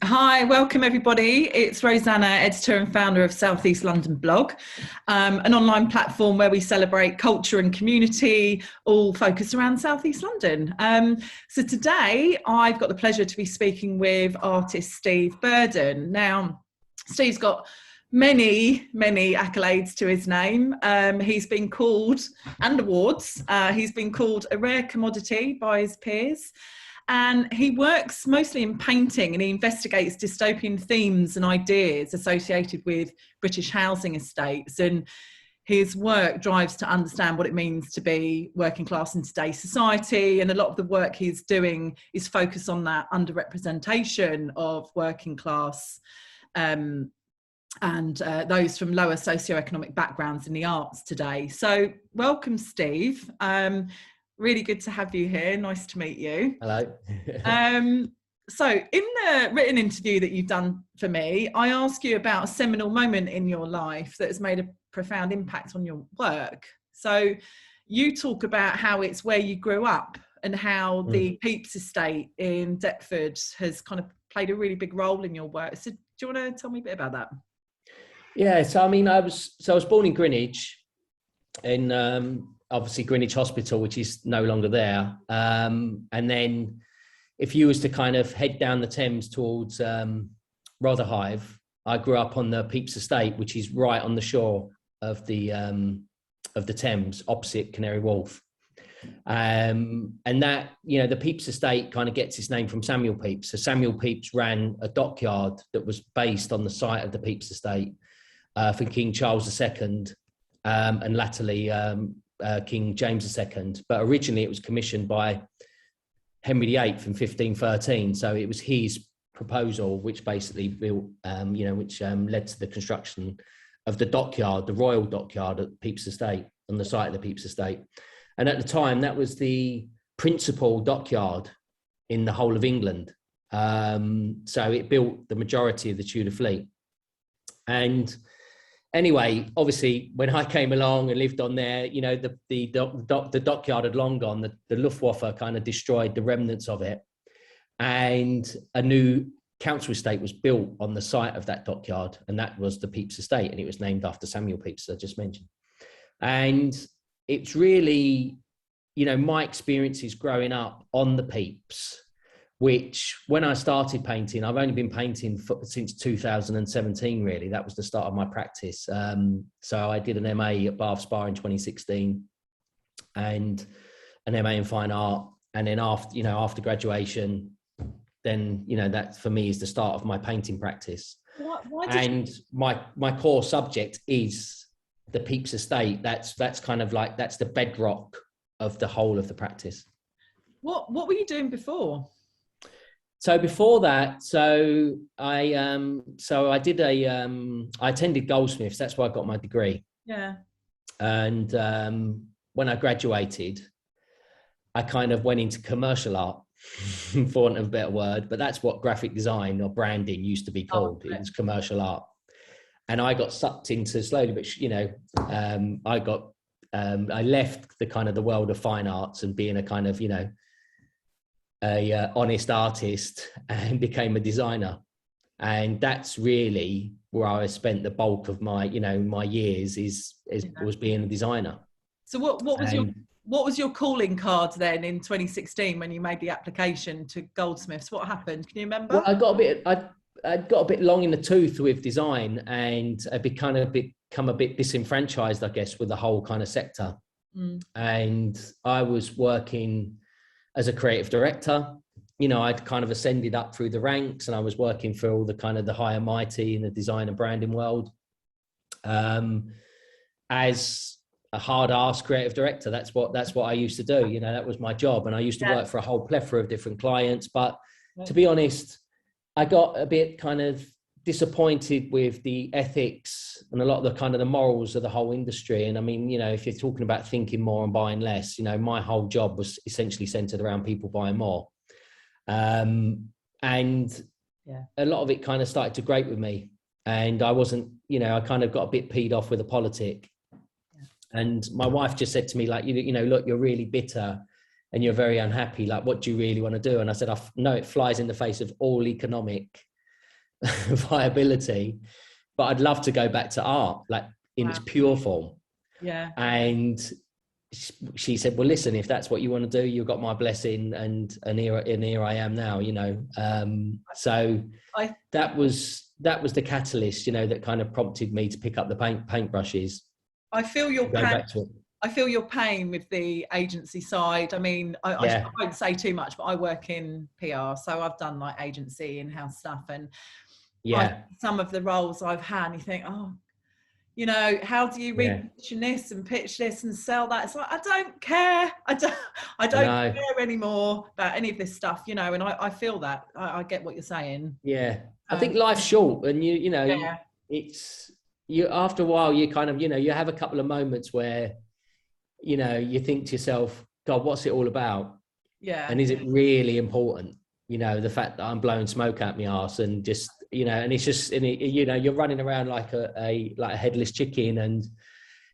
Hi, welcome everybody. It's Rosanna, editor and founder of South East London Blog, an online platform where we celebrate culture and community, all focused around South East London. So today I've got the pleasure to be speaking with artist Steve Burden. Now, Steve's got many accolades to his name. He's been called, and awards, he's been called a rare commodity by his peers. And he works mostly in painting, and he investigates dystopian themes and ideas associated with British housing estates. And his work drives to understand what it means to be working class in today's society. And a lot of the work he's doing is focused on that underrepresentation of working class and those from lower socio-economic backgrounds in the arts today. So welcome, Steve. Really good to have you here. Nice to meet you. Hello. So in the written interview that you've done for me, I ask you about a seminal moment in your life that has made a profound impact on your work. So you talk about how it's where you grew up and how the Peeps Estate in Deptford has kind of played a really big role in your work. So do you want to tell me a bit about that? Yeah, so I mean, I was born in Greenwich, in obviously Greenwich Hospital, which is no longer there. And then if you was to kind of head down the Thames towards Rotherhithe, I grew up on the Peeps Estate, which is right on the shore of the Thames, opposite Canary Wharf. And that, you know, the Peeps Estate kind of gets its name from Samuel Pepys. So Samuel Pepys ran a dockyard that was based on the site of the Peeps Estate for King Charles II and latterly King James II, but originally it was commissioned by Henry VIII in 1513. So it was his proposal, which basically built, which led to the construction of the dockyard, the Royal Dockyard at Peeps Estate, on the site of the Peeps Estate. And at the time, that was the principal dockyard in the whole of England. So it built the majority of the Tudor fleet. And anyway, obviously, when I came along and lived on there, you know, the dockyard had long gone. The Luftwaffe kind of destroyed the remnants of it. And a new council estate was built on the site of that dockyard. And that was the Peeps Estate. And it was named after Samuel Pepys, as I just mentioned. And it's really, you know, my experiences growing up on the Peeps, which when I started painting, I've only been painting since 2017, really. That was the start of my practice. So I did an MA at Bath Spa in 2016 and an MA in fine art. And then after graduation, then, you know, that for me is the start of my painting practice. My core subject is the Peeps Estate. That's kind of like, that's the bedrock of the whole of the practice. What were you doing before? So before that, I attended Goldsmiths. That's where I got my degree. Yeah. And when I graduated, I kind of went into commercial art, for want of a better word, but that's what graphic design or branding used to be called. It was commercial art. And I got sucked into slowly, but you know, I left the kind of the world of fine arts and being a kind of, you know, a honest artist and became a designer. And that's really where I spent the bulk of my, you know, my years was being a designer. So what was your calling card then in 2016 when you made the application to Goldsmiths? What happened? Can you remember? Well, I got a bit long in the tooth with design, and I become a bit disenfranchised, I guess, with the whole kind of sector. And I was working as a creative director. You know, I'd kind of ascended up through the ranks, and I was working for all the kind of the high and mighty in the design and branding world. As a hard-ass creative director, that's what I used to do. You know, that was my job, and I used to work for a whole plethora of different clients. But to be honest, I got a bit kind of disappointed with the ethics and a lot of the kind of the morals of the whole industry. And I mean, you know, if you're talking about thinking more and buying less, you know, my whole job was essentially centered around people buying more. And a lot of it kind of started to grate with me, and I wasn't, you know, I kind of got a bit peed off with the politic. And my wife just said to me, like, you know, look, you're really bitter and you're very unhappy. Like, what do you really want to do? And I said, no, it flies in the face of all economic viability, but I'd love to go back to art, like in its pure form. Yeah. And she said, well, listen, if that's what you want to do, you've got my blessing, and here I am now, you know. So that was the catalyst, you know, that kind of prompted me to pick up the paintbrushes. I feel your go pain. Back to it. I feel your pain with the agency side. I mean, I won't say too much, but I work in PR, so I've done like agency in-house stuff, and some of the roles I've had, you think, oh, you know, how do you reposition this and pitch this and sell that? It's like, I don't care. I don't care anymore about any of this stuff, you know. And I feel that. I get what you're saying. Yeah, I think life's short, and you know, it's you. After a while, you kind of, you know, you have a couple of moments where, you know, you think to yourself, God, what's it all about? Yeah. And is it really important? You know, the fact that I'm blowing smoke out my arse and just, you know, and it's just, and you know, you're running around like a headless chicken, and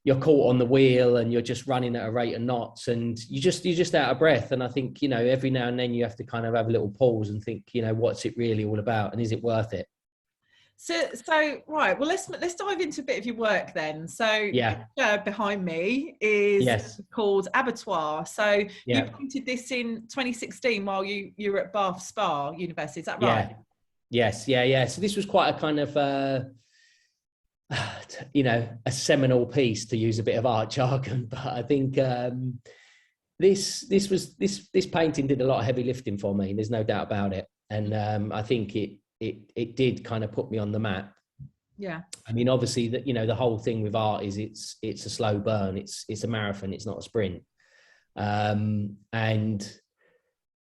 you're caught on the wheel, and you're just running at a rate of knots, and you're just out of breath. And I think, you know, every now and then you have to kind of have a little pause and think, you know, what's it really all about, and is it worth it? So right, well, let's dive into a bit of your work then. So behind me is called Abattoir. So you painted this in 2016 while you were at Bath Spa University, is that right? Yes. So this was quite a kind of you know, a seminal piece, to use a bit of art jargon, but I think this painting did a lot of heavy lifting for me. There's no doubt about it, and I think it did kind of put me on the map. Yeah. I mean, obviously, that, you know, the whole thing with art is it's a slow burn. It's a marathon. It's not a sprint. And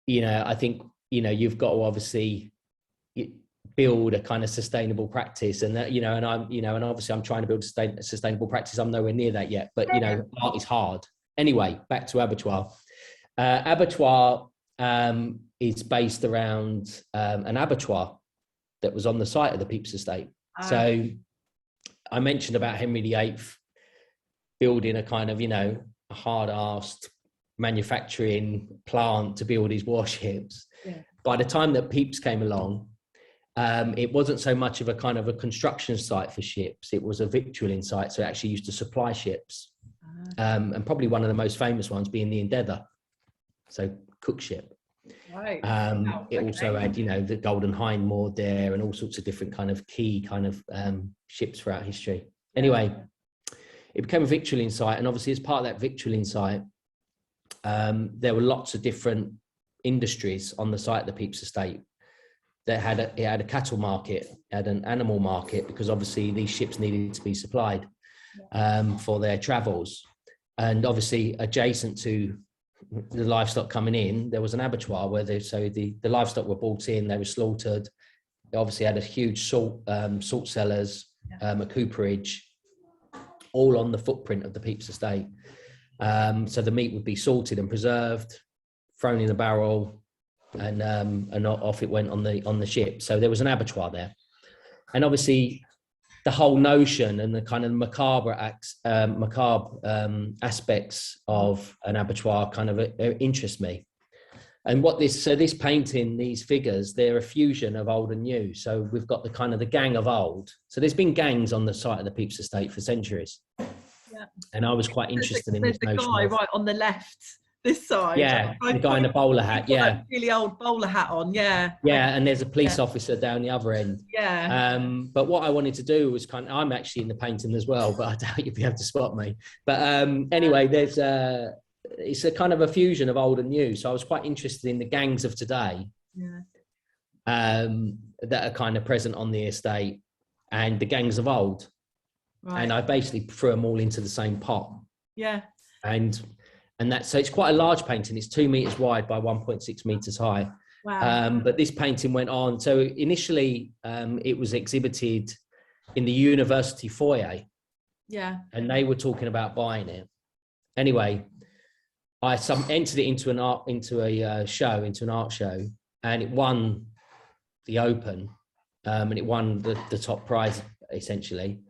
you know, I think, you know, you've got to obviously build a kind of sustainable practice, and that, you know, and obviously I'm trying to build a sustainable practice. I'm nowhere near that yet, but you know, art is hard. Anyway, back to Abattoir. Abattoir is based around an abattoir that was on the site of the Peeps Estate. So I mentioned about Henry VIII building a kind of, you know, a hard-arsed manufacturing plant to build his warships. Yeah. By the time that Pepys came along, it wasn't so much of a kind of a construction site for ships. It was a victualling site. So it actually used to supply ships. And probably one of the most famous ones being the Endeavour. So cook ship. Right. It also had, you know, the Golden Hind moored there, and all sorts of different kind of key kind of ships throughout history. Anyway, it became a victualling site, and obviously as part of that victualling site, there were lots of different industries on the site of the Peeps Estate. It had a cattle market, it had an animal market, because obviously these ships needed to be supplied for their travels, and obviously adjacent to the livestock coming in, there was an abattoir where the livestock were brought in, they were slaughtered. It obviously had a huge salt cellars, a cooperage, all on the footprint of the Peeps Estate. So the meat would be salted and preserved, thrown in a barrel, and off it went on the ship. So there was an abattoir there, and obviously the whole notion and the kind of macabre aspects of an abattoir kind of interest me. And this painting, these figures, they're a fusion of old and new. So we've got the kind of the gang of old. So there's been gangs on the site of the Peeps Estate for centuries. Yeah. And I was quite interested in this notion. There's the guy right on the left, this side. Yeah, the guy in the bowler hat. Yeah, really old bowler hat on. Yeah. Yeah, and there's a police officer down the other end. Yeah. But what I wanted to do was I'm actually in the painting as well, but I doubt you'll be able to spot me. But anyway, it's a kind of a fusion of old and new. So I was quite interested in the gangs of today. Yeah. That are kind of present on the estate, and the gangs of old. Right. And I basically threw them all into the same pot. Yeah. And so it's quite a large painting. It's 2 meters wide by 1.6 meters high. Wow. But this painting went on. So initially, it was exhibited in the university foyer. Yeah. And they were talking about buying it. Anyway, I entered it into an art show, and it won the Open, and it won the top prize essentially.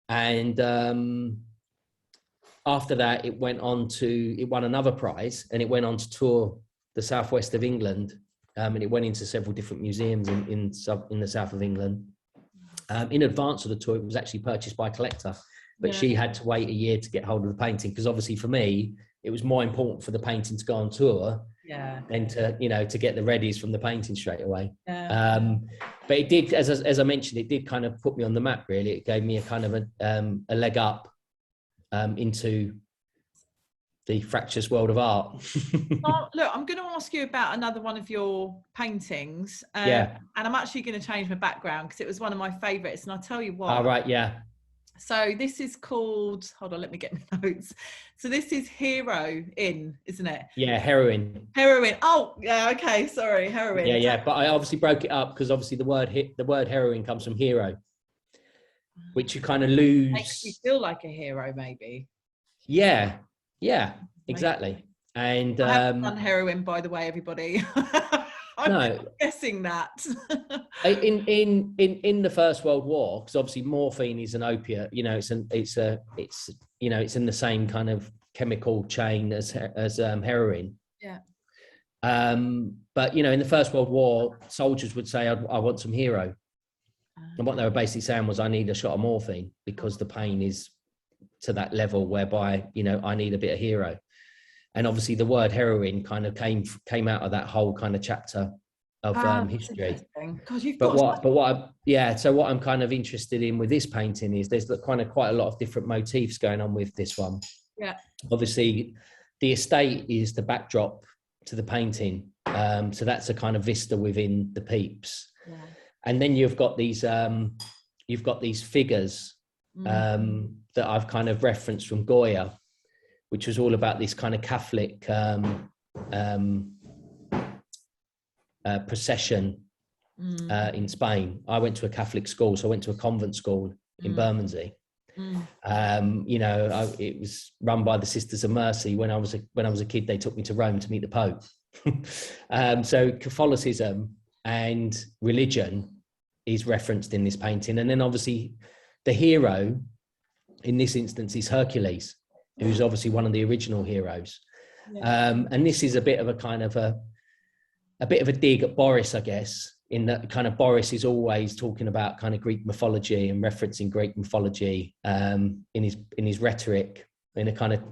And after that, it won another prize, and it went on to tour the southwest of England and it went into several different museums in the south of England. In advance of the tour, it was actually purchased by a collector, but she had to wait a year to get hold of the painting, because obviously for me, it was more important for the painting to go on tour than to get the readies from the painting straight away. But it did, as I mentioned, it did kind of put me on the map, really. It gave me a kind of a leg up into the fractious world of art. Look, I'm going to ask you about another one of your paintings. And I'm actually going to change my background because it was one of my favourites, and I'll tell you why. All right, yeah. So this is called, hold on, let me get my notes. So this is Hero In, isn't it? Yeah, Heroin. Heroin. Oh, yeah, okay, sorry, Heroin. Yeah. But I obviously broke it up because obviously the word heroin comes from hero, which you kind of lose. Makes you feel like a hero, maybe. Yeah, exactly. And I haven't done heroin, by the way, everybody. I'm guessing that. in the First World War, because obviously morphine is an opiate, it's in the same kind of chemical chain as heroin. But in the First World War, soldiers would say, I want some hero. And what they were basically saying was, I need a shot of morphine because the pain is to that level whereby, I need a bit of hero. And obviously the word heroin kind of came out of that whole kind of chapter of history. God, so what I'm kind of interested in with this painting is there's kind of quite a lot of different motifs going on with this one. Yeah. Obviously the estate is the backdrop to the painting. So that's a kind of vista within the Peeps. Yeah. And then you've got these figures that I've kind of referenced from Goya, which was all about this kind of Catholic procession in Spain. I went to a Catholic school, so I went to a convent school in Bermondsey. It was run by the Sisters of Mercy. When I was a kid, they took me to Rome to meet the Pope. So Catholicism and religion is referenced in this painting, and then obviously the hero in this instance is Hercules, who's obviously one of the original heroes. And this is a bit of a dig at Boris, I guess, in that kind of Boris is always talking about kind of Greek mythology and referencing Greek mythology in his rhetoric, in a kind of,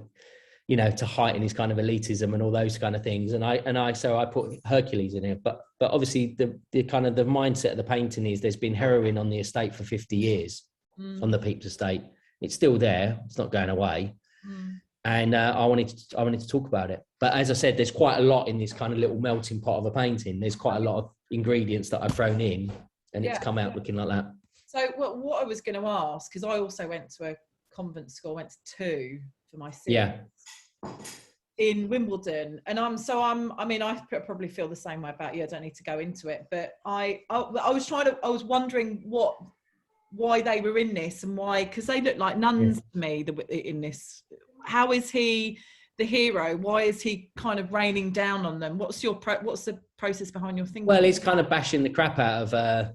to heighten his kind of elitism and all those kind of things. And I put Hercules in here, but obviously the kind of the mindset of the painting is there's been heroin on the estate for 50 years on the Peeps Estate. It's still there. It's not going away. And I wanted to talk about it. But as I said, there's quite a lot in this kind of little melting pot of a painting. There's quite a lot of ingredients that I've thrown in, and it's come out looking like that. So what I was going to ask, because I also went to a convent school, went to two for my sins in Wimbledon, and I probably feel the same way about you. I don't need to go into it, but I was wondering why they were in this and why, because they look like nuns to me in this. How is he the hero? Why is he kind of raining down on them? What's the process behind your thinking? Well, he's kind of bashing the crap out of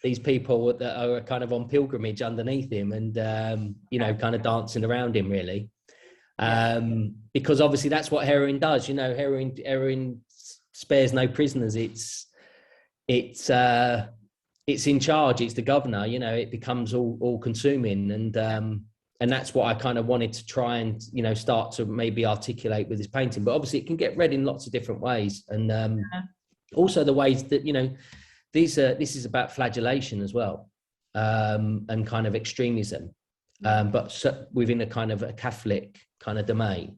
these people that are kind of on pilgrimage underneath him, and kind of dancing around him, really. Because obviously that's what heroin does. Heroin spares no prisoners. It's in charge. It's the governor. It becomes all consuming, and that's what I kind of wanted to try and start to maybe articulate with this painting. But obviously it can get read in lots of different ways, and also the ways that this is about flagellation as well, and kind of extremism, but within a kind of a Catholic kind of domain.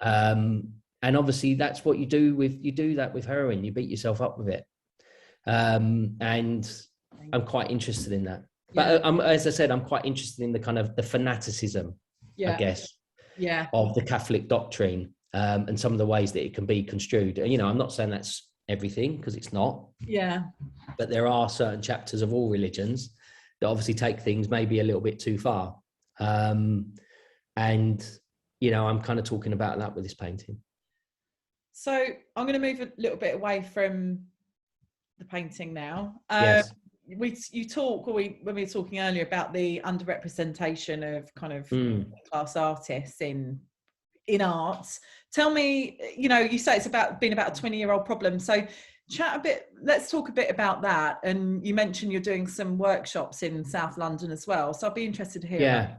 And obviously that's what you do that with heroin. You beat yourself up with it, and I'm quite interested in that. But as I said, I'm quite interested in the kind of the fanaticism, I guess, of the Catholic doctrine, and some of the ways that it can be construed. I'm not saying that's everything, because it's not. Yeah. But there are certain chapters of all religions that obviously take things maybe a little bit too far. And, I'm kind of talking about that with this painting. So I'm going to move a little bit away from the painting now. Yes. When we were talking earlier about the underrepresentation of kind of class artists in art, tell me, you say it's being about a 20-year-old problem. So Let's talk a bit about that. And you mentioned you're doing some workshops in South London as well. So I'd be interested to hear about it.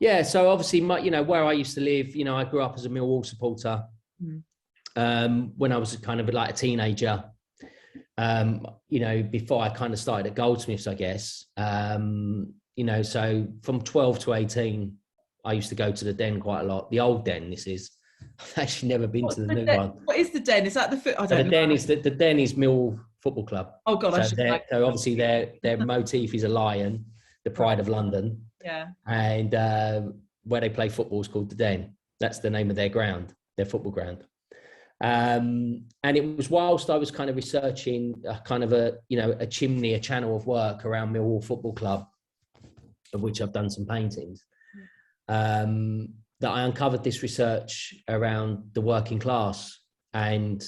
Yeah. So obviously, where I used to live, I grew up as a Millwall supporter. When I was kind of like a teenager, before I kind of started at Goldsmiths, I guess, so from 12 to 18, I used to go to the Den quite a lot. The old Den, this is. I've actually never been to the new one. What is the Den? Is that the foot? I don't know. The Den is Mill Football Club. Oh God, so obviously their motif is a lion, the pride of London. Yeah. And where they play football is called the Den. That's the name of their ground, their football ground. And it was whilst I was kind of researching a channel of work around Millwall Football Club, of which I've done some paintings, that I uncovered this research around the working class, and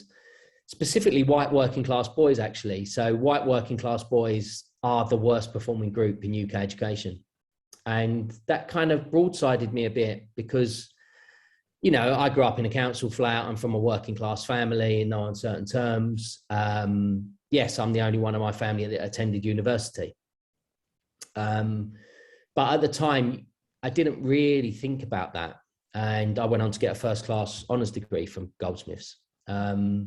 specifically white working class boys, actually. So white working class boys are the worst performing group in UK education. And that kind of broadsided me a bit because, I grew up in a council flat. I'm from a working class family in no uncertain terms. Yes, I'm the only one of my family that attended university. But at the time, I didn't really think about that. And I went on to get a first class honours degree from Goldsmiths. But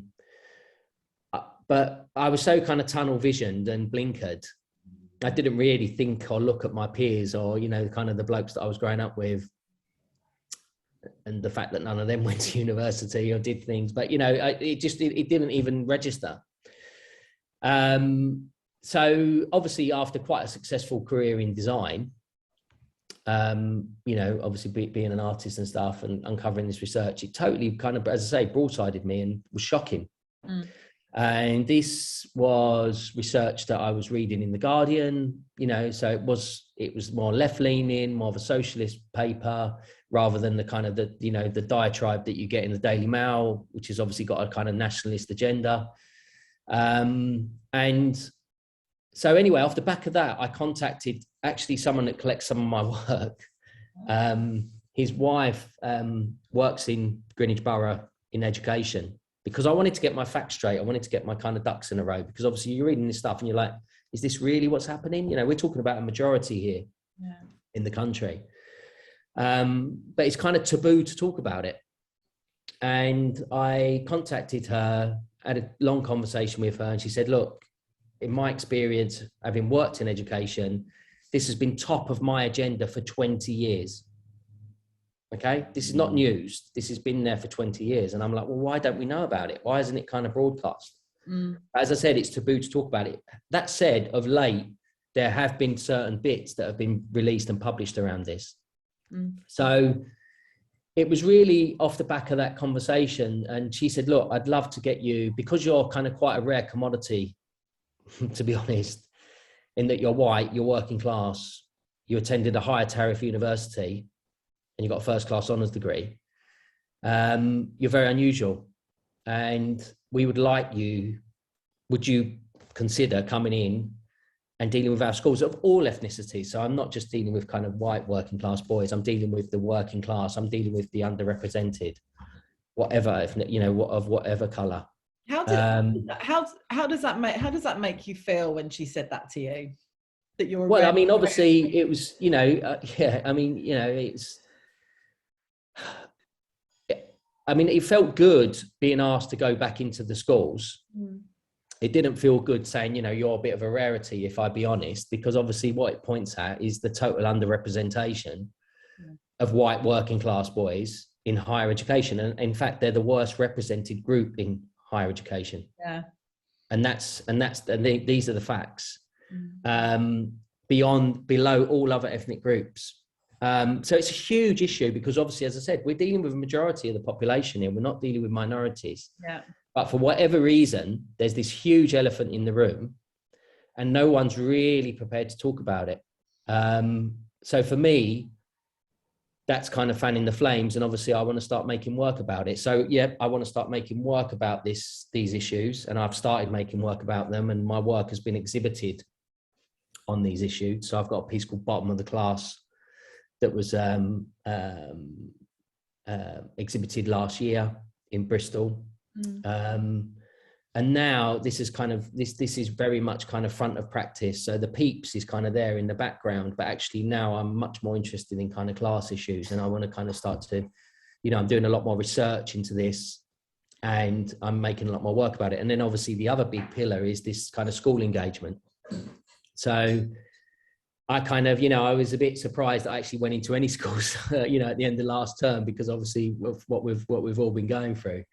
I was so kind of tunnel visioned and blinkered. I didn't really think or look at my peers or, kind of the blokes that I was growing up with, and the fact that none of them went to university or did things. But, it didn't even register. So obviously after quite a successful career in design, obviously being an artist and stuff and uncovering this research, it totally kind of, as I say, broadsided me and was shocking. And this was research that I was reading in The Guardian, so it was more left-leaning, more of a socialist paper, rather than the kind of the diatribe that you get in the Daily Mail, which has obviously got a kind of nationalist agenda. And so anyway, off the back of that, I contacted actually someone that collects some of my work. His wife works in Greenwich Borough in education, because I wanted to get my facts straight. I wanted to get my kind of ducks in a row, because obviously you're reading this stuff and you're like, is this really what's happening? We're talking about a majority here in the country. But it's kind of taboo to talk about it. And I contacted her, had a long conversation with her, and she said, look, in my experience, having worked in education, this has been top of my agenda for 20 years. Okay, this is not news. This has been there for 20 years. And I'm like, well, why don't we know about it? Why isn't it kind of broadcast? As I said, it's taboo to talk about it. That said, of late, there have been certain bits that have been released and published around this. So it was really off the back of that conversation. And she said, look, I'd love to get you, because you're kind of quite a rare commodity, to be honest, in that you're white, you're working class, you attended a higher tariff university, and you got a first class honours degree. You're very unusual. And we would like you, would you consider coming in and dealing with our schools of all ethnicities? So I'm not just dealing with kind of white working class boys, I'm dealing with the working class, I'm dealing with the underrepresented, whatever, of whatever colour. How does that make you feel when she said that to you? That you're obviously it was, it felt good being asked to go back into the schools. It didn't feel good saying, you're a bit of a rarity, if I be honest, because obviously what it points at is the total underrepresentation of white working class boys in higher education. And in fact, they're the worst represented group in higher education. Yeah. And these are the facts. Below all other ethnic groups. So it's a huge issue, because obviously, as I said, we're dealing with a majority of the population here. We're not dealing with minorities. Yeah. But for whatever reason, there's this huge elephant in the room, and no one's really prepared to talk about it. So for me, that's kind of fanning the flames. And obviously, I want to start making work about it. So yeah, I want to start making work about these issues, and I've started making work about them, and my work has been exhibited on these issues. So I've got a piece called Bottom of the Class that was exhibited last year in Bristol. And And now this is kind of this is very much kind of front of practice. So the Peeps is kind of there in the background, but actually now I'm much more interested in kind of class issues, and I want to kind of start to, I'm doing a lot more research into this, and I'm making a lot more work about it. And then obviously the other big pillar is this kind of school engagement. So I kind of, I was a bit surprised that I actually went into any schools, at the end of last term, because obviously of what we've all been going through.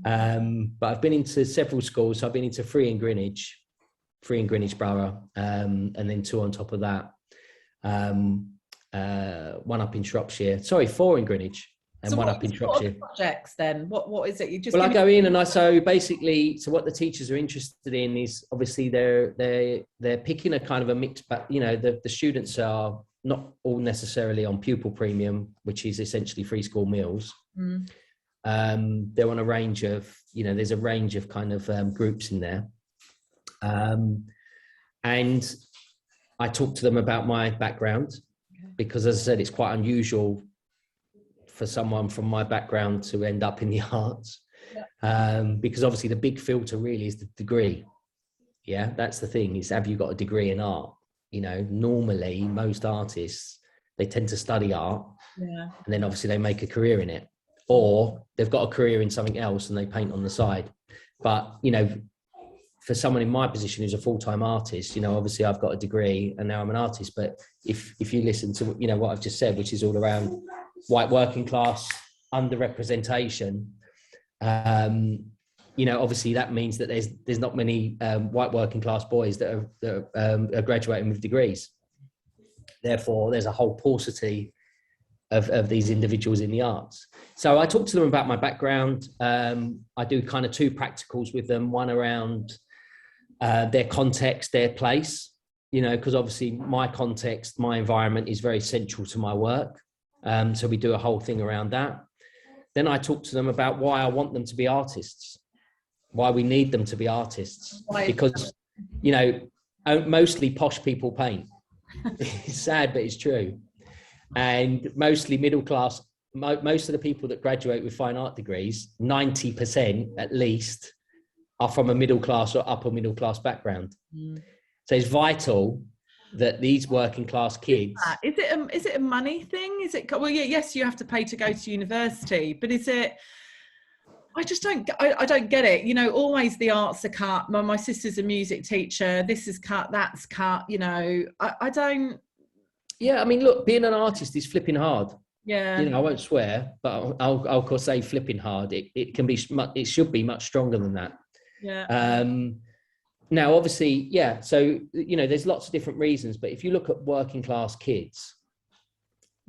But I've been into several schools. So I've been into three in Greenwich Borough, and then two on top of that. One up in Shropshire. Sorry, four in Greenwich. And so one up in Shropshire. What projects then? What is it? You just I go in and so what the teachers are interested in is obviously they're picking a kind of a mix, but the students are not all necessarily on pupil premium, which is essentially free school meals. They're on a range of there's a range of kind of groups in there, and I talk to them about my background, because as I said, it's quite unusual for someone from my background to end up in the arts, because obviously the big filter really is the degree. Yeah, that's the thing, is have you got a degree in art? Normally most artists, they tend to study art, and then obviously they make a career in it, or they've got a career in something else and they paint on the side. But for someone in my position who's a full-time artist, obviously I've got a degree and now I'm an artist. But if you listen to what I've just said, which is all around white working class underrepresentation, obviously that means that there's not many white working class boys that are graduating with degrees. Therefore, there's a whole paucity of these individuals in the arts. So I talk to them about my background. I do kind of two practicals with them, one around their context, their place, because obviously my context, my environment is very central to my work. So we do a whole thing around that. Then I talk to them about why I want them to be artists, why we need them to be artists, because, mostly posh people paint. It's sad, but it's true. And mostly middle class, most of the people that graduate with fine art degrees, 90% at least, are from a middle class or upper middle class background. So it's vital that these working class kids. Is it a money thing? Is it, well, yeah, yes, you have to pay to go to university, but is it, I just don't, I don't get it. Always the arts are cut. My sister's a music teacher. This is cut, that's cut, I don't. Yeah, I mean, look, being an artist is flipping hard. Yeah. I won't swear, but I'll of course say flipping hard. It can be, it should be much stronger than that. Yeah. Now, obviously, yeah. So, there's lots of different reasons, but if you look at working class kids,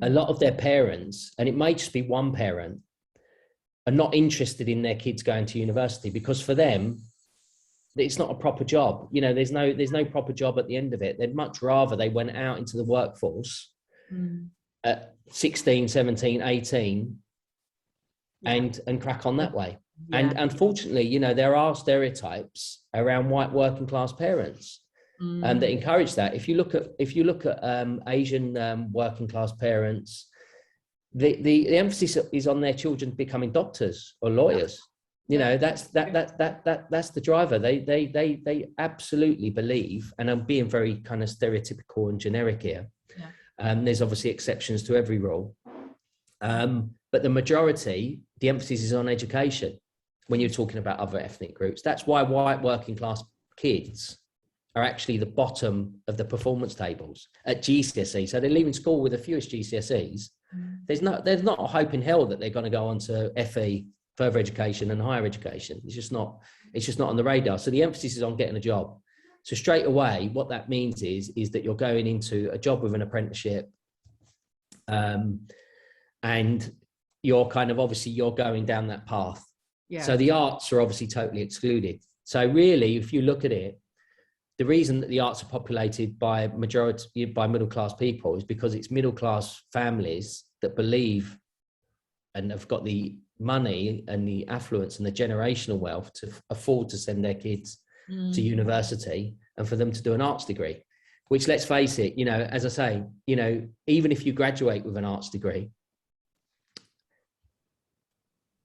a lot of their parents, and it may just be one parent, are not interested in their kids going to university, because for them, it's not a proper job. There's no proper job at the end of it. They'd much rather they went out into the workforce at 16, 17, 18 and crack on that way. Yeah. And unfortunately, there are stereotypes around white working class parents that encourage that. If you look at Asian working class parents, the emphasis is on their children becoming doctors or lawyers. That's the driver. They absolutely believe, and I'm being very kind of stereotypical and generic here. There's obviously exceptions to every rule, but the majority, the emphasis is on education. When you're talking about other ethnic groups, that's why white working class kids are actually the bottom of the performance tables at GCSE. So they're leaving school with the fewest GCSEs. There's not a hope in hell that they're going to go on to FE, further education, and higher education. It's just not on the radar. So the emphasis is on getting a job. So straight away, what that means is that you're going into a job with an apprenticeship, and you're kind of obviously you're going down that path. Yeah. So the arts are obviously totally excluded. So really, if you look at it, the reason that the arts are populated by middle class people is because it's middle class families that believe and have got the money and the affluence and the generational wealth to afford to send their kids to university and for them to do an arts degree, which, let's face it, as I say, even if you graduate with an arts degree,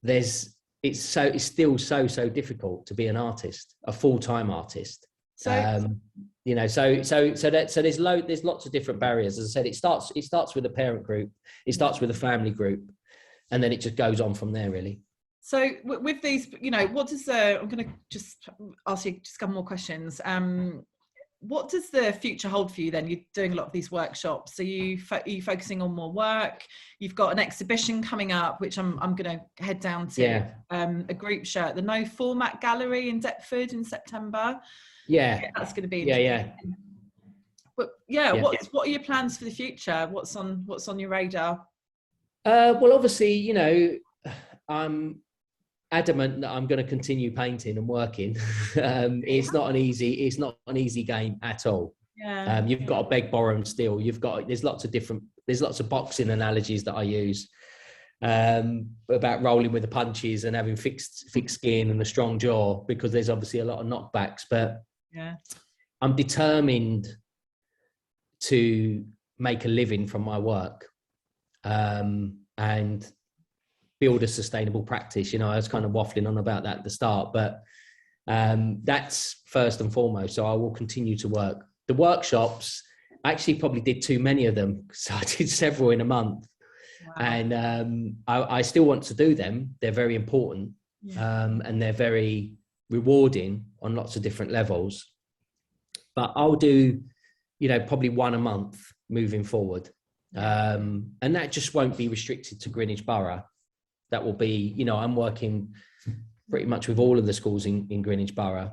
there's it's still so difficult to be an artist, a full-time artist. So you know, so there's lots of different barriers. As I said, it starts with a parent group, it starts with a family group, and then it just goes on from there, really. So with these, you know, what does I'm going to just ask you just a couple more questions. What does the future hold for you then? You're doing a lot of these workshops. So are you focusing on more work? You've got an exhibition coming up, which I'm going to head down to. Yeah. A group show at the No Format Gallery in Deptford in September. Yeah. That's going to be interesting. But what are your plans for the future? What's on your radar? Well, obviously, you know, I'm adamant that I'm going to continue painting and working. It's not an easy game at all. Yeah. You've got to beg, borrow, and steal. There's lots of boxing analogies that I use about rolling with the punches and having fixed skin and a strong jaw, because there's obviously a lot of knockbacks. But yeah, I'm determined to make a living from my work, and build a sustainable practice. You know, I was kind of waffling on about that at the start, but that's first and foremost. So I will continue to work. The workshops, I actually probably did too many of them, so I did several in a month. Wow. And I still want to do them. They're very important. Yeah. And they're very rewarding on lots of different levels. But I'll do, you know, probably one a month moving forward. And that just won't be restricted to Greenwich Borough. That will be, you know, I'm working pretty much with all of the schools in Greenwich Borough,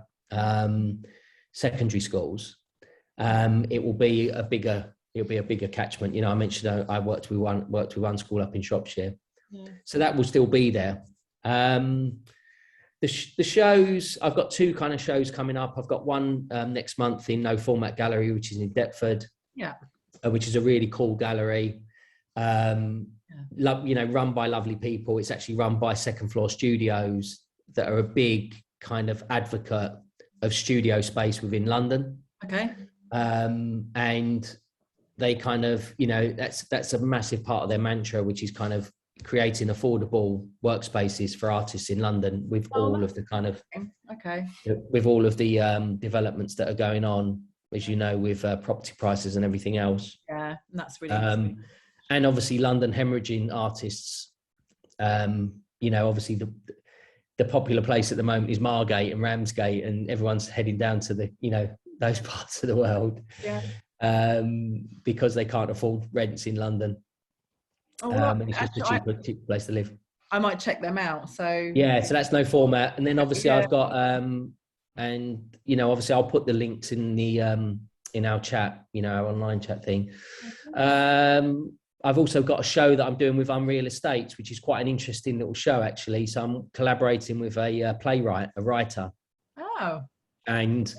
secondary schools. It will be a bigger catchment. You know, I mentioned I worked with one school up in Shropshire, so that will still be there. The shows, I've got two kind of shows coming up. I've got one next month in No Format Gallery, which is in Deptford, which is a really cool gallery. You know, run by lovely people. It's actually run by Second Floor Studios, that are a big kind of advocate of studio space within London. Okay. And they kind of, you know, that's a massive part of their mantra, which is kind of creating affordable workspaces for artists in London, with all of the kind of with all of the developments that are going on, as you know, with property prices and everything else. Yeah, that's really interesting. And obviously London hemorrhaging artists. You know, obviously the popular place at the moment is Margate and Ramsgate, and everyone's heading down to the, you know, those parts of the world. Yeah. Because they can't afford rents in London. And it's just a cheaper place to live. I might check them out. So yeah, so that's No Format. And then obviously I've got and you know, obviously I'll put the links in the in our chat, you know, our online chat thing. I've also got a show that I'm doing with Unreal Estates, which is quite an interesting little show, actually. So I'm collaborating with a playwright, a writer. Oh. And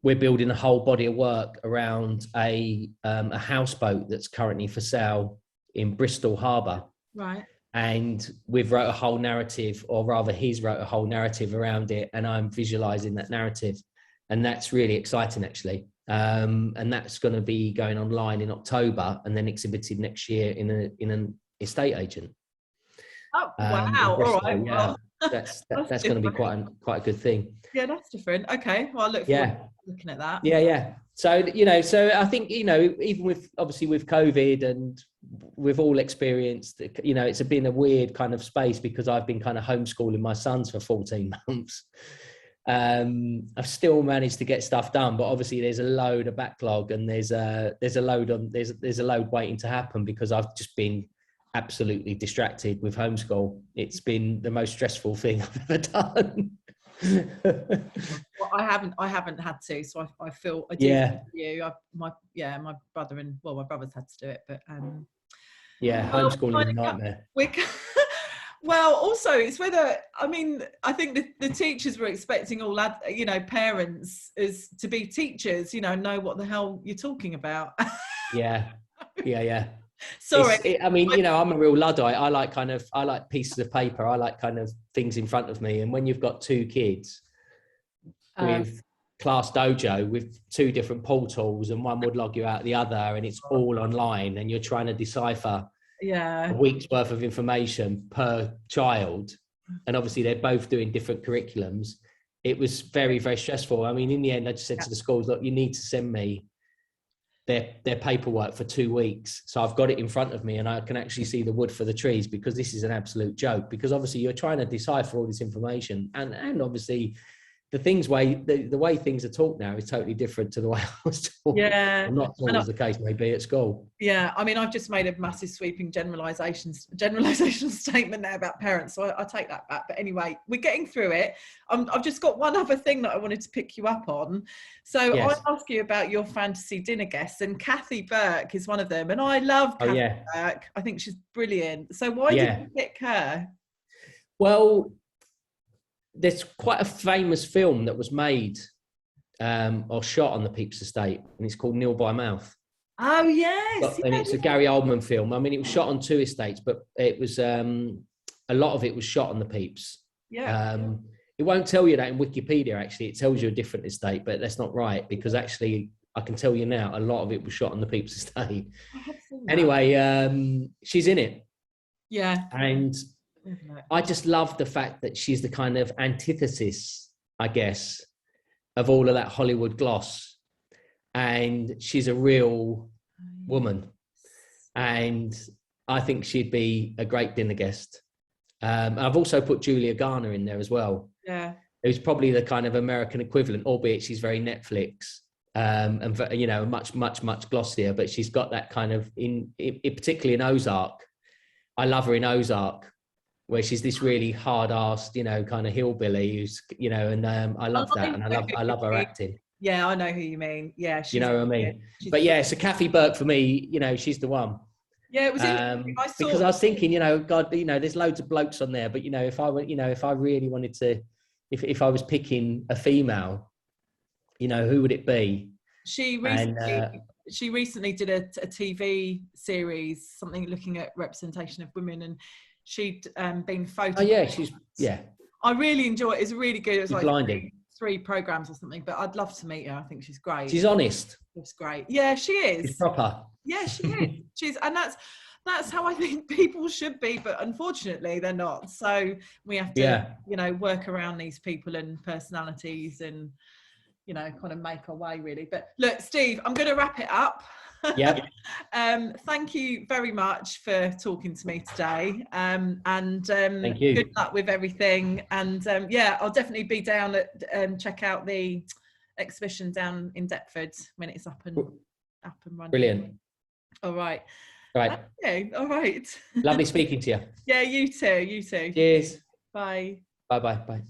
we're building a whole body of work around a houseboat that's currently for sale in Bristol Harbour. Right. And we've wrote a whole narrative, or rather he's wrote a whole narrative around it, and I'm visualising that narrative. And that's really exciting, actually. And that's going to be going online in October, and then exhibited next year in an estate agent. Oh wow! All right, yeah. Well, that's going to be quite a good thing. Yeah, that's different. Okay, well, I look forward to looking at that. Yeah. So you know, so I think, you know, even with obviously with COVID, and we've all experienced, you know, it's been a weird kind of space, because I've been kind of homeschooling my sons for 14 months. I've still managed to get stuff done, but obviously there's a load of backlog, and there's a load waiting to happen, because I've just been absolutely distracted with homeschool. It's been the most stressful thing I've ever done. Well, I haven't had to, so I feel I do. Yeah. You, my brother and my brother's had to do it, but homeschooling is a nightmare. Well, also it's whether, I mean, I think the teachers were expecting all you know, parents as to be teachers, you know what the hell you're talking about. Yeah. Sorry. I mean, you know, I'm a real Luddite. I like pieces of paper. I like kind of things in front of me. And when you've got two kids with Class Dojo, with two different portals, and one would log you out the other, and it's all online, and you're trying to decipher a week's worth of information per child, and obviously they're both doing different curriculums, it was very, very stressful. I mean, in the end, I just said to the schools, look, you need to send me their paperwork for 2 weeks. So I've got it in front of me and I can actually see the wood for the trees, because this is an absolute joke, because obviously you're trying to decipher all this information, and obviously the way things are taught now is totally different to the way I was taught. Yeah. Or not taught, as the case may be, at school. Yeah, I mean, I've just made a massive sweeping generalisation statement there about parents, so I take that back. But anyway, we're getting through it. I've just got one other thing that I wanted to pick you up on. So Yes. I asked you about your fantasy dinner guests, and Kathy Burke is one of them. And I love Kathy Burke. I think she's brilliant. So why did you pick her? Well, there's quite a famous film that was made or shot on the Peeps Estate, and it's called Nil by Mouth. Oh yes, and it's a Gary Oldman film. I mean, it was shot on 2 estates, but it was a lot of it was shot on the Peeps. Yeah. It won't tell you that in Wikipedia. Actually, it tells you a different estate, but that's not right, because actually, I can tell you now, a lot of it was shot on the Peeps Estate. Anyway, she's in it. Yeah, and I just love the fact that she's the kind of antithesis, I guess, of all of that Hollywood gloss. And she's a real woman. And I think she'd be a great dinner guest. I've also put Julia Garner in there as well. Yeah. Who's probably the kind of American equivalent, albeit she's very Netflix. And, you know, much, much, much glossier. But she's got that kind of, particularly in Ozark. I love her in Ozark, where she's this really hard-assed, you know, kind of hillbilly who's, you know, and I love that, and I love her acting. Yeah, I know who you mean. Yeah, you know what I mean. But yeah, so Kathy Burke for me, you know, she's the one. Yeah, it was interesting. Because I was thinking, you know, God, you know, there's loads of blokes on there, but you know, if I went, you know, if I really wanted to, if I was picking a female, you know, who would it be? She recently did a TV series, something looking at representation of women, and she'd been photographed. Oh yeah, I really enjoy it. It's really good. It was like blinding. Three programs or something, but I'd love to meet her. I think she's great. She's honest. She's great. Yeah, she is. She's proper. Yeah, she is. And that's how I think people should be, but unfortunately they're not. So we have to, you know, work around these people and personalities and, you know, kind of make our way really. But look, Steve, I'm going to wrap it up. Yeah. Thank you very much for talking to me today. Thank you. Good luck with everything. And yeah, I'll definitely be down at check out the exhibition down in Deptford when it's up and running. Brilliant. All right. Right. Okay. All right. Lovely speaking to you. Yeah, you too. You too. Cheers. Bye. Bye.